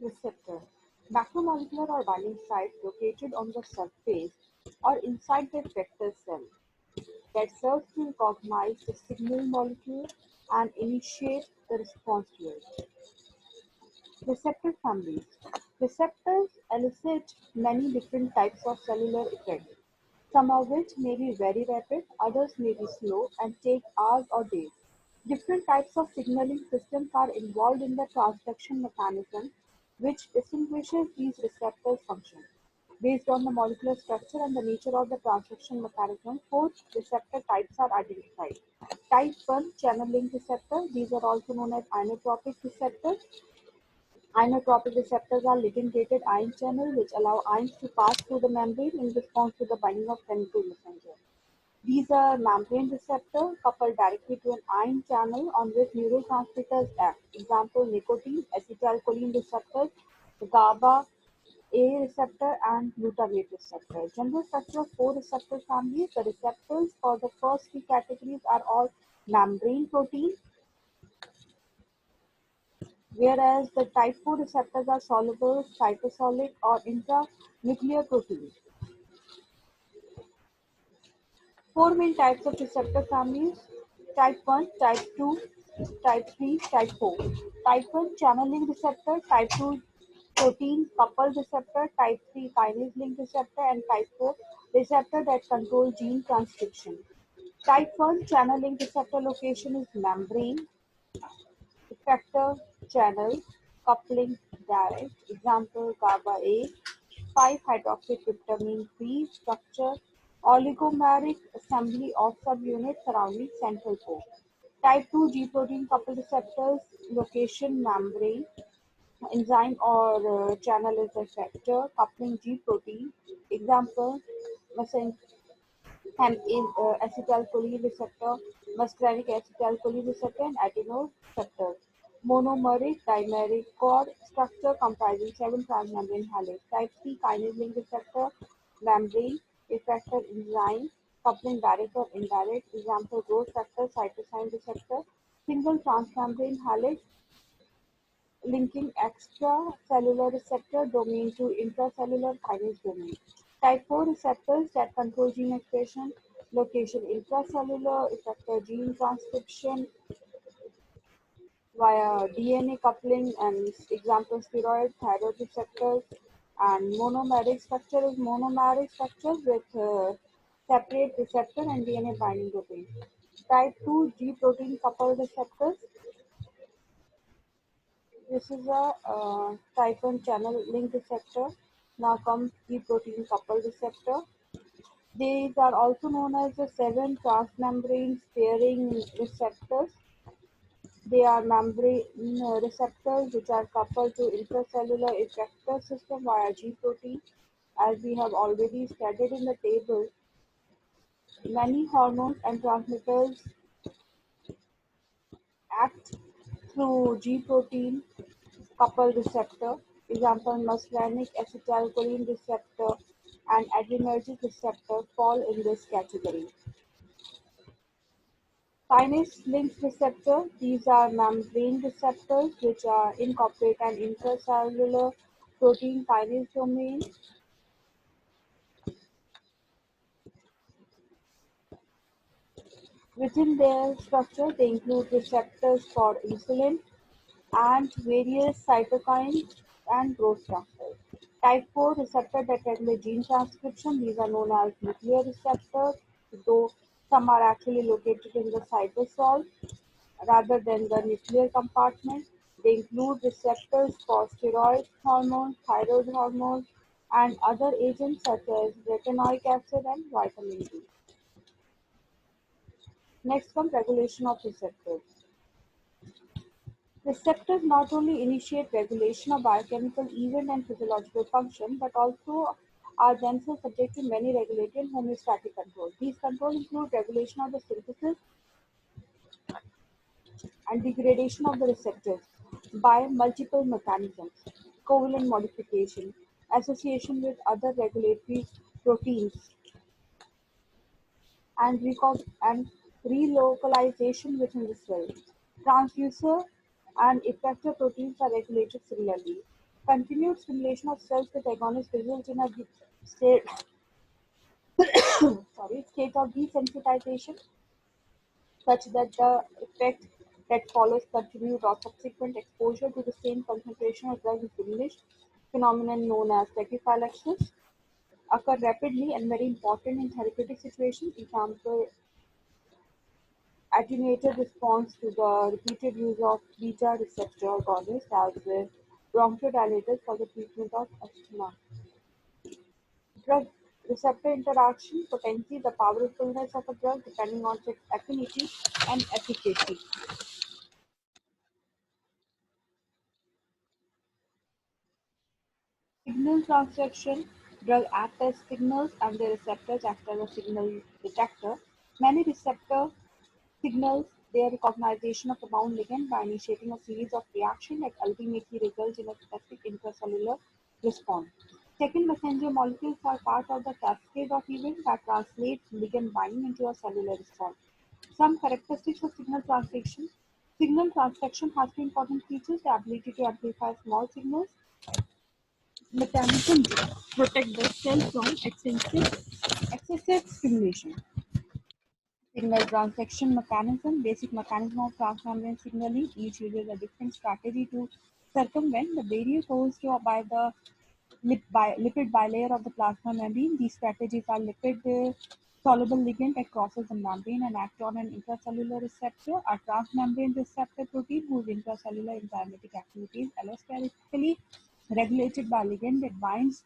Receptor. Macromolecular or binding site located on the surface or inside the effector cell that serves to recognize the signal molecule and initiate the response to it. Receptor families. Receptors elicit many different types of cellular effects, some of which may be very rapid, others may be slow and take hours or days. Different types of signaling systems are involved in the transduction mechanism, which distinguishes these receptors' function. Based on the molecular structure and the nature of the transduction mechanism, four receptor types are identified. Type 1 channel link receptor, these are also known as inotropic receptors. Inotropic receptors are ligand-gated ion channels which allow ions to pass through the membrane in response to the binding of chemical messenger. These are membrane receptors coupled directly to an ion channel on which neurotransmitters act. Example: nicotine, acetylcholine receptors, GABA A receptor, and glutamate receptor. General structure of four receptor families. The receptors for the first three categories are all membrane protein, whereas the type 4 receptors are soluble, cytosolic, or intranuclear proteins. Four main types of receptor families: type 1, type 2, type 3, type 4. Type 1 channel link receptor, type 2 protein coupled receptor, type 3 kinase link receptor, and type 4 receptor that control gene transcription. Type 1 channel link receptor location is membrane, effector channel, coupling direct. Example: GABA A, 5-hydroxytryptamine 3 structure, oligomeric assembly of subunits surrounding central core. Type 2 G protein coupled receptors, location membrane, enzyme or channel is effector, coupling G protein. Example: acetylcholine receptor, muscarinic acetylcholine receptor, and adenine receptors. Monomeric dimeric core structure comprising 7 transmembrane helix. Type C kinase link receptor, membrane, effector enzyme, coupling direct or indirect. Example: growth factor, cytosine receptor, single transmembrane helix, linking extracellular receptor domain to intracellular kinase domain. Type 4 receptors that control gene expression, location intracellular, effector gene transcription via DNA coupling, and example steroid, thyroid receptors. And monomeric structure is monomeric structure with separate receptor and DNA binding domain. Type 2 G protein coupled receptors. This is a type 1 channel link receptor. Now comes the protein coupled receptor. These are also known as the 7 transmembrane sparing receptors. They are membrane receptors which are coupled to intracellular effector system via G protein. As we have already studied in the table, many hormones and transmitters act through G protein coupled receptor. Example: muscarinic acetylcholine receptor and adrenergic receptor fall in this category. Kinase link receptor, these are membrane receptors which are incorporate an intracellular protein kinase domain. Within their structure, they include receptors for insulin and various cytokines and growth factors. Type 4 receptor that regulate gene transcription, these are known as nuclear receptors, though some are actually located in the cytosol rather than the nuclear compartment. They include receptors for steroid hormones, thyroid hormones, and other agents such as retinoic acid and vitamin D. Next comes regulation of receptors. Receptors not only initiate regulation of biochemical event and physiological function, but also are themselves subject to many regulatory and homeostatic controls. These controls include regulation of the synthesis and degradation of the receptors by multiple mechanisms, covalent modification, association with other regulatory proteins, and, and relocalization within the cell. Transducer and effector proteins are regulated similarly. Continued stimulation of cells with agonist results in a state, state of desensitization such that the effect that follows continued or subsequent exposure to the same concentration of drug is diminished, phenomenon known as tachyphylaxis, occur rapidly and very important in therapeutic situations. Example, attenuated response to the repeated use of beta receptor agonists as bronchodilators for the treatment of asthma. Drug receptor interaction, potency, the powerfulness of a drug depending on its affinity and efficacy. Signal transduction: drug act as signals and their receptors act as a signal detector. Many receptor signals their recognition of a bound ligand by initiating a series of reactions that ultimately result in a specific intracellular response. Second messenger molecules are part of the cascade of events that translates ligand binding into a cellular response. Some characteristics of signal transduction: signal transduction has two important features: the ability to amplify small signals mechanism to protect the cell from excessive stimulation. Signal transduction mechanism: basic mechanism of transmembrane signaling. Each uses a different strategy to circumvent the barrier posed by the lipid bilayer of the plasma membrane. These strategies are lipid soluble ligand that crosses the membrane and act on an intracellular receptor, a transmembrane receptor protein whose intracellular enzymatic activity is allosterically regulated by ligand that binds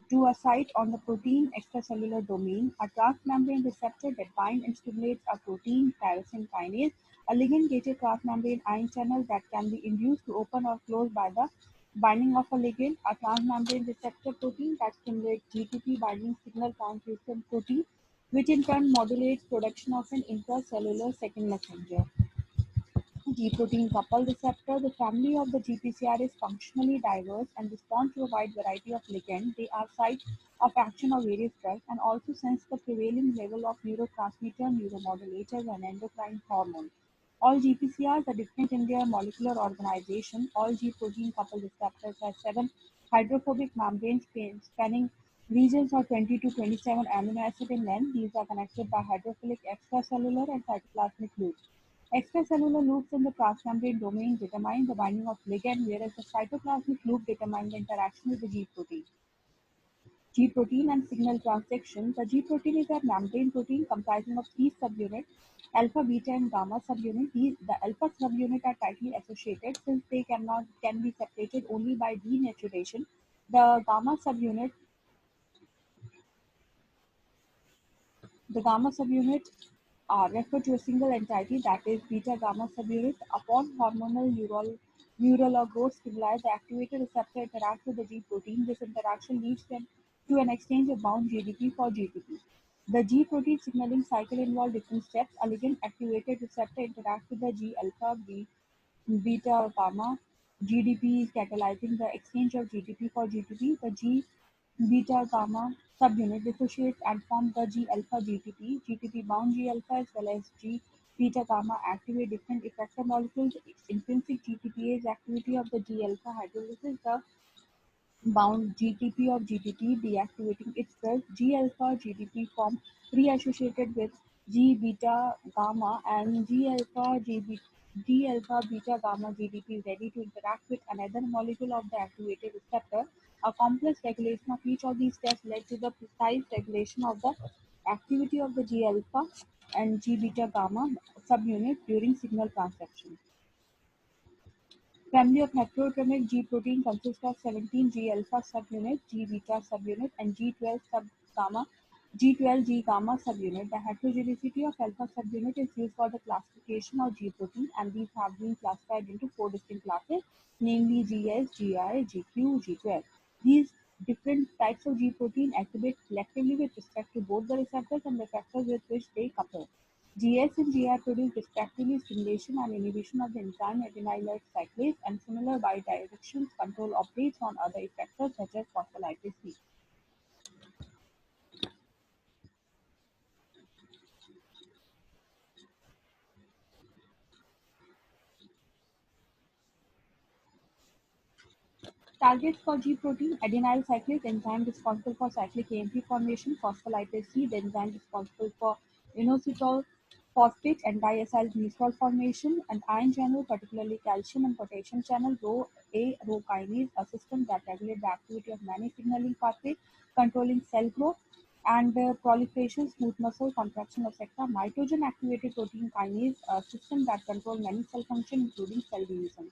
to a site on the protein extracellular domain, a transmembrane receptor that binds and stimulates a protein, tyrosine kinase, a ligand-gated transmembrane ion channel that can be induced to open or close by the binding of a ligand, a transmembrane receptor protein that stimulates GTP binding signal transducer protein, which in turn modulates production of an intracellular second messenger. G-protein coupled receptor: the family of the GPCR is functionally diverse and respond to a wide variety of ligands. They are sites of action of various drugs and also sense the prevailing level of neurotransmitter, neuromodulators, and endocrine hormones. All GPCRs are different in their molecular organization. All G-protein coupled receptors have 7 hydrophobic membranes spanning regions of 20 to 27 amino acids in length. These are connected by hydrophilic extracellular and cytoplasmic loops. Extracellular loops in the transmembrane domain determine the binding of ligand, whereas the cytoplasmic loop determines the interaction with the G protein. G protein and signal transduction. The G protein is a membrane protein comprising of three subunits: alpha, beta, and gamma subunit. The alpha subunit are tightly associated since they can be separated only by denaturation. The gamma subunit The gamma subunit refer to a single entity, that is, beta-gamma subunit. Upon hormonal neural or growth stimuli, the activated receptor interacts with the G protein. This interaction leads them to an exchange of bound GDP for GTP. The G protein signaling cycle involves different steps. A ligand activated receptor interacts with the G alpha, beta, gamma. GDP is catalyzing the exchange of GTP for GTP. The G beta gamma subunit dissociates and forms the G alpha GTP. GTP bound G alpha as well as G beta gamma activate different effector molecules. Intrinsic GTPase activity of the G alpha hydrolysis the bound GTP of GTP, deactivating itself. G alpha GTP form reassociated with G beta gamma and G alpha beta gamma GDP is ready to interact with another molecule of the activated receptor. A complex regulation of each of these steps led to the precise regulation of the activity of the G alpha and G beta gamma subunit during signal transduction. Family of heterotrophic G protein consists of 17 G alpha subunit, G beta subunit, and G12 gamma G12 G gamma subunit. The heterogeneity of alpha subunit is used for the classification of G protein, and these have been classified into four distinct classes, namely GS, GI, GQ, G12. These different types of G protein activate selectively with respect to both the receptors and the effectors with which they couple. GS and GI produce respectively stimulation and inhibition of the enzyme adenylate cyclase, and similar bidirectional control operates on other effectors such as phospholipase B. Targets for G protein, adenyl cyclase, enzyme responsible for cyclic AMP formation, phospholipase C, the enzyme responsible for inositol phosphate and diacylglycerol formation, and ion channel, particularly calcium and potassium channel, Rho kinase, a system that regulates the activity of many signaling pathways, controlling cell growth and proliferation, smooth muscle contraction, etc. Mitogen activated protein kinase, a system that controls many cell functions, including cell division.